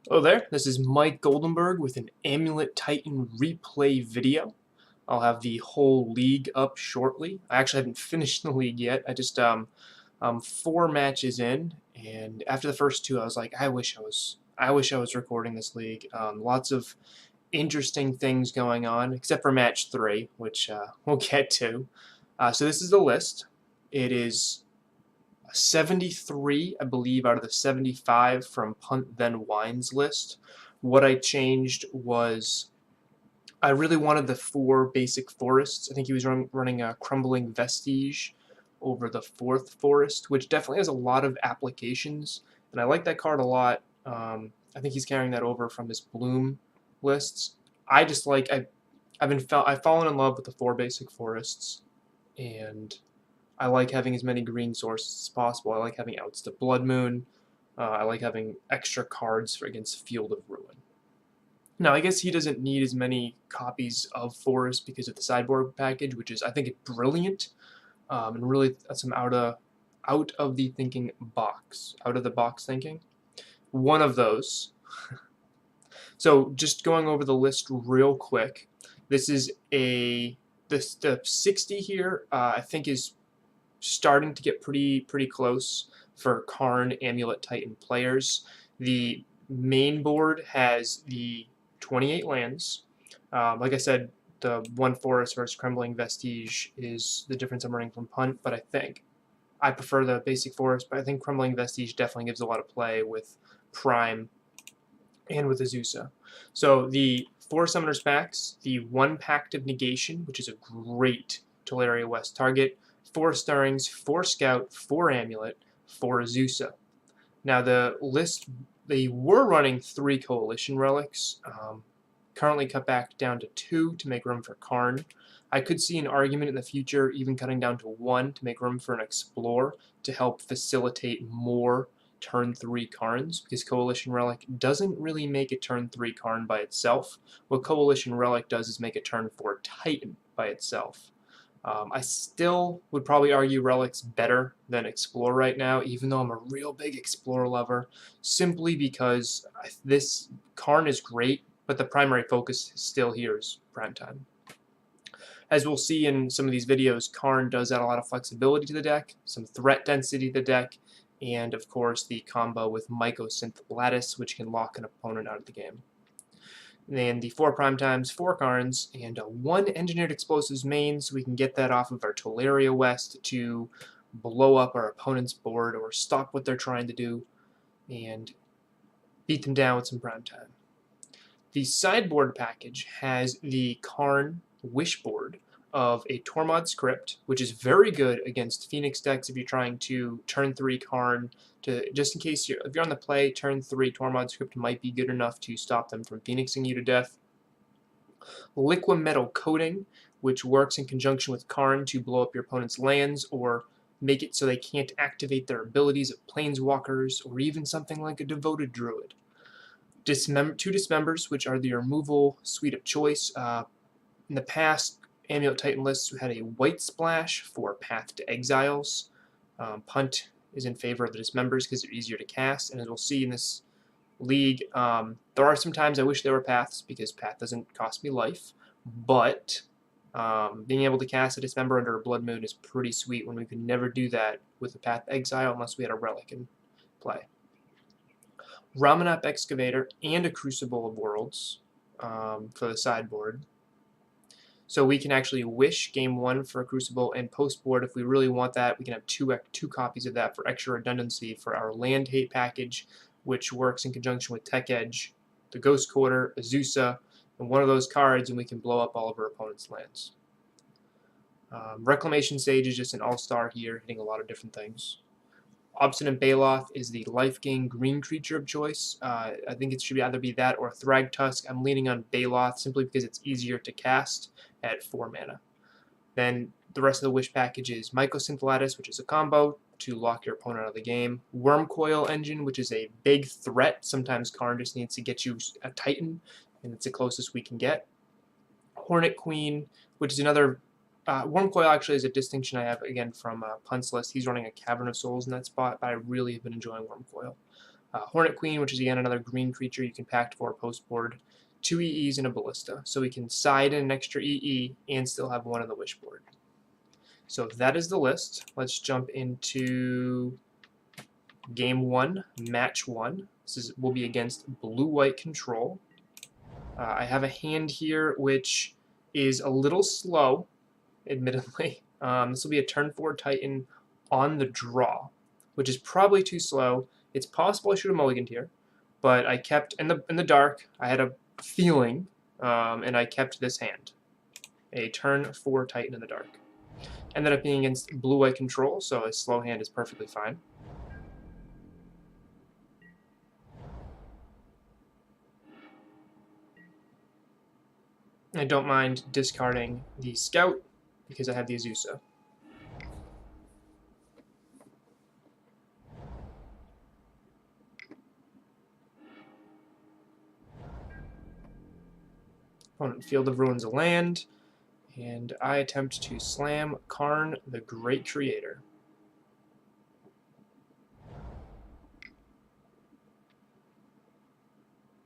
Hello there, this is Mike Goldenberg with an Amulet Titan replay video. I'll have the whole league up shortly. I actually haven't finished the league yet. I'm 4 matches in, and after the first two, I was like, I wish I was recording this league. Lots of interesting things going on, except for match 3, which we'll get to. So this is the list. It is 73, I believe, out of the 75 from Punt Then Wine's list. What I changed was I really wanted the 4 basic forests. I think he was running a Crumbling Vestige over the 4th forest, which definitely has a lot of applications, and I like that card a lot. I think he's carrying that over from his Bloom lists. I just like I've fallen in love with the 4 basic forests, and I like having as many green sources as possible. I like having outs to Blood Moon. I like having extra cards for against Field of Ruin. Now, I guess he doesn't need as many copies of Forest because of the sideboard package, which is, I think, brilliant, and really some out of the thinking box, out of the box thinking. One of those. So, just going over the list real quick. This is the 60 here. I think is starting to get pretty close for Karn Amulet Titan players. The main board has the 28 lands. Like I said, the 1 forest versus Crumbling Vestige is the difference I'm running from Punt, but I prefer the basic forest, but I think Crumbling Vestige definitely gives a lot of play with Prime and with Azusa. So the 4 Summoners packs, the 1 Pact of Negation, which is a great Teleria West target, 4 Stirrings, 4 Scout, 4 Amulet, 4 Azusa. Now the list, they were running 3 Coalition Relics, currently cut back down to 2 to make room for Karn. I could see an argument in the future even cutting down to 1 to make room for an Explore to help facilitate more turn 3 Karns, because Coalition Relic doesn't really make a turn 3 Karn by itself. What Coalition Relic does is make a turn 4 Titan by itself. I still would probably argue Relic's better than Explore right now, even though I'm a real big Explore lover, simply because this Karn is great, but the primary focus still here is Primetime. As we'll see in some of these videos, Karn does add a lot of flexibility to the deck, some threat density to the deck, and of course the combo with Mycosynth Lattice, which can lock an opponent out of the game. And then the 4 Primetimes, 4 Karns, and 1 Engineered Explosives main, so we can get that off of our Teleria West to blow up our opponent's board or stop what they're trying to do and beat them down with some Primetime. The sideboard package has the Karn Wishboard of a Tormod script, which is very good against Phoenix decks if you're trying to turn 3 Karn, to just in case if you're on the play, turn 3 Tormod script might be good enough to stop them from Phoenixing you to death. Liquid Metal Coating, which works in conjunction with Karn to blow up your opponent's lands or make it so they can't activate their abilities of Planeswalkers or even something like a Devoted Druid. 2 Dismembers, which are the removal suite of choice. In the past, Amulet Titan lists had a white splash for Path to Exiles. Punt is in favor of the Dismembers because they're easier to cast, and as we'll see in this league, there are some times I wish there were Paths because Path doesn't cost me life, but being able to cast a Dismember under a Blood Moon is pretty sweet when we could never do that with a Path to Exile unless we had a Relic in play. Ramanap Excavator and a Crucible of Worlds for the sideboard. So we can actually wish game 1 for a Crucible, and post board, if we really want that, we can have two copies of that for extra redundancy for our land hate package, which works in conjunction with Tech Edge, the Ghost Quarter, Azusa, and one of those cards, and we can blow up all of our opponent's lands. Reclamation Sage is just an all-star here, hitting a lot of different things. Obstinate Baloth is the life gain green creature of choice. I think it should either be that or Thragtusk. I'm leaning on Baloth simply because it's easier to cast at 4 mana. Then the rest of the wish package is Mycosynth Lattice, which is a combo to lock your opponent out of the game. Wormcoil Engine, which is a big threat. Sometimes Karn just needs to get you a Titan, and it's the closest we can get. Hornet Queen, which is another Wormcoil actually is a distinction I have, again, from Punt's list. He's running a Cavern of Souls in that spot, but I really have been enjoying Wormcoil. Hornet Queen, which is again another green creature you can pact for post board. 2 EEs and a Ballista, so we can side in an extra EE and still have one on the wish board. So that is the list. Let's jump into game 1, match 1. Will be against blue-white control. I have a hand here which is a little slow, admittedly. This will be a turn 4 Titan on the draw, which is probably too slow. It's possible I should have mulliganed here, but I kept in the dark. I had a feeling, and I kept this hand, a turn 4 Titan in the dark. Ended up being against blue-white control, so a slow hand is perfectly fine. I don't mind discarding the Scout because I have the Azusa. Opponent Field of Ruins a land, and I attempt to slam Karn, the Great Creator.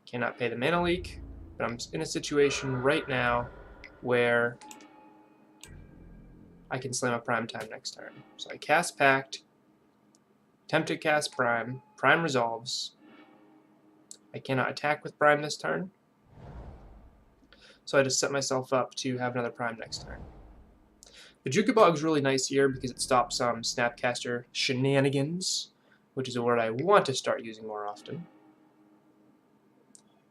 Cannot pay the mana leak, but I'm in a situation right now where I can slam a Prime Time next turn. So I cast Pact, attempt to cast Prime, Prime resolves. I cannot attack with Prime this turn, so I just set myself up to have another Prime next turn. The Jukabog is really nice here because it stops some Snapcaster shenanigans, which is a word I want to start using more often.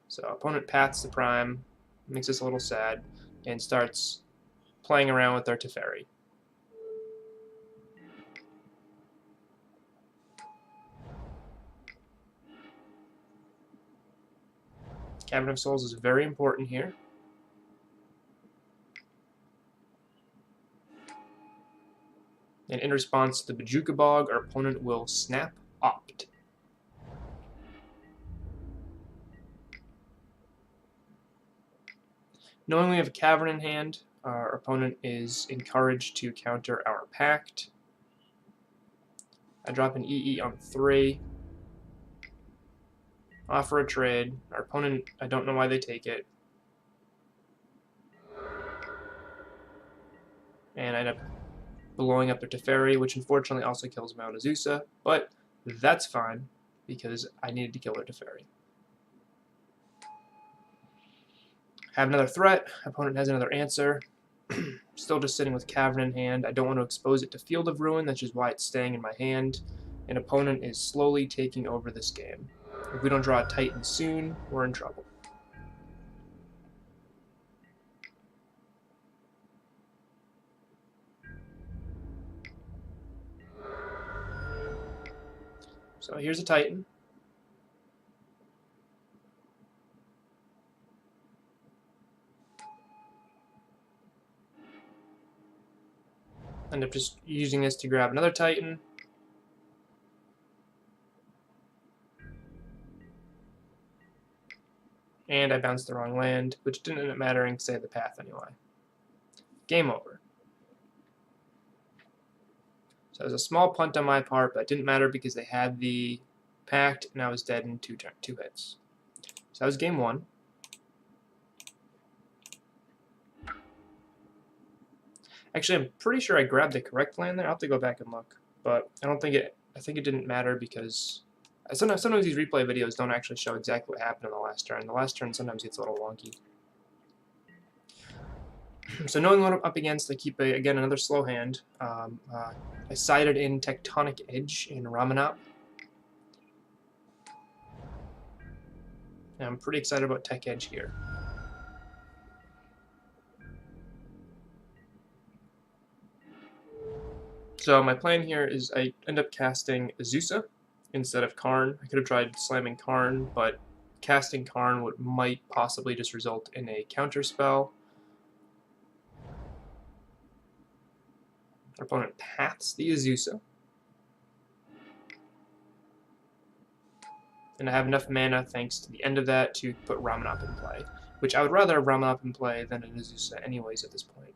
So opponent paths the Prime, makes us a little sad, and starts playing around with their Teferi. Cavern of Souls is very important here. And in response to the Bajuka Bog, our opponent will snap Opt. Knowing we have a Cavern in hand, our opponent is encouraged to counter our Pact. I drop an EE on 3. Offer a trade. Our opponent, I don't know why they take it. And I end up blowing up their Teferi, which unfortunately also kills my own Azusa, but that's fine because I needed to kill their Teferi. Have another threat. Opponent has another answer. Still just sitting with Cavern in hand. I don't want to expose it to Field of Ruin, that's just why it's staying in my hand. And opponent is slowly taking over this game. If we don't draw a Titan soon, we're in trouble. So here's a Titan. End up just using this to grab another Titan. And I bounced the wrong land, which didn't end up mattering because I had the path anyway. Game over. So it was a small punt on my part, but it didn't matter because they had the Pact, and I was dead in two hits. So that was game 1. Actually, I'm pretty sure I grabbed the correct land there. I'll have to go back and look, but I don't think I think it didn't matter because sometimes these replay videos don't actually show exactly what happened in the last turn. The last turn sometimes gets a little wonky. So knowing what I'm up against, I keep, again, another slow hand. I sided in Tectonic Edge in Ramanap. And I'm pretty excited about Tech Edge here. So my plan here is I end up casting Azusa instead of Karn. I could have tried slamming Karn, but casting Karn might possibly just result in a counter spell. Our opponent paths the Azusa. And I have enough mana, thanks to the end of that, to put Ramanap in play. Which I would rather have Ramanap in play than an Azusa anyways at this point.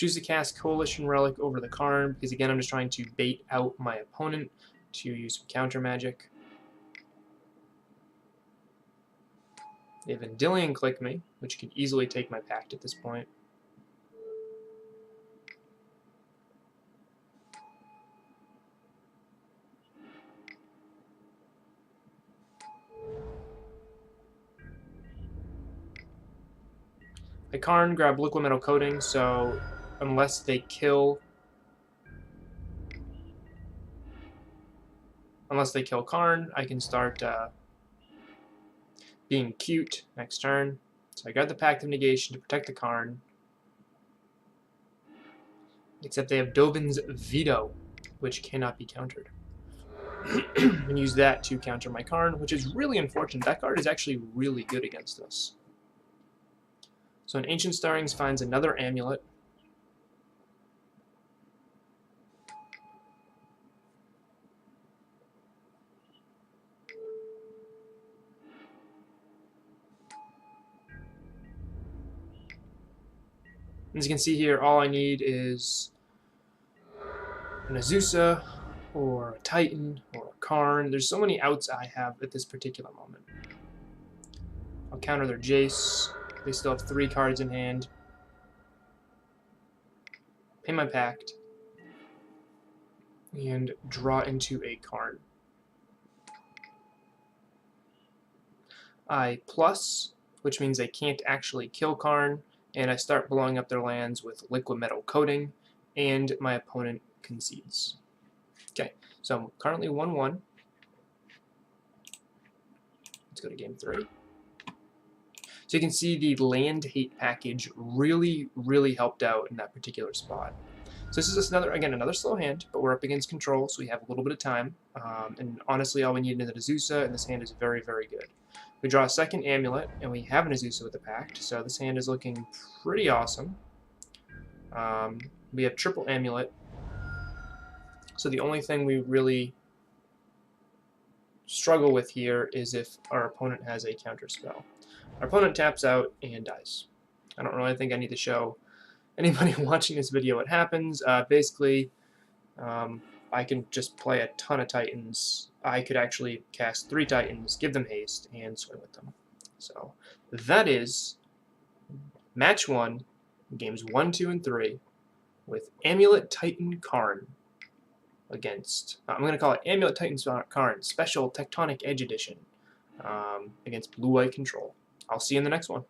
Choose to cast Coalition Relic over the Karn, because again, I'm just trying to bait out my opponent to use some counter magic. They Vendilion Click me, which could easily take my Pact at this point. The Karn grab Liquid Metal Coating, so unless they kill Karn, I can start being cute next turn. So I got the Pact of Negation to protect the Karn. Except they have Dovin's Veto, which cannot be countered. And use that to counter my Karn, which is really unfortunate. That card is actually really good against us. So an Ancient Starrings finds another Amulet. As you can see here, all I need is an Azusa, or a Titan, or a Karn. There's so many outs I have at this particular moment. I'll counter their Jace. They still have 3 cards in hand. Pay my Pact. And draw into a Karn. I plus, which means they can't actually kill Karn, and I start blowing up their lands with Liquid Metal Coating, and my opponent concedes. Okay, so I'm currently 1-1. Let's go to game 3. So you can see the land hate package really, really helped out in that particular spot. So this is just another slow hand, but we're up against control, so we have a little bit of time. And honestly, all we need is an Azusa, and this hand is very, very good. We draw a second Amulet, and we have an Azusa with the Pact, so this hand is looking pretty awesome. We have triple Amulet, so the only thing we really struggle with here is if our opponent has a counter spell. Our opponent taps out and dies. I don't really think I need to show anybody watching this video what happens. Basically, I can just play a ton of Titans. I could actually cast 3 Titans, give them haste, and swing with them. So that is match 1, games 1, 2, and 3, with Amulet Titan Karn against, I'm going to call it Amulet Titan Karn Special Tectonic Edge Edition against Blue-White Control. I'll see you in the next one.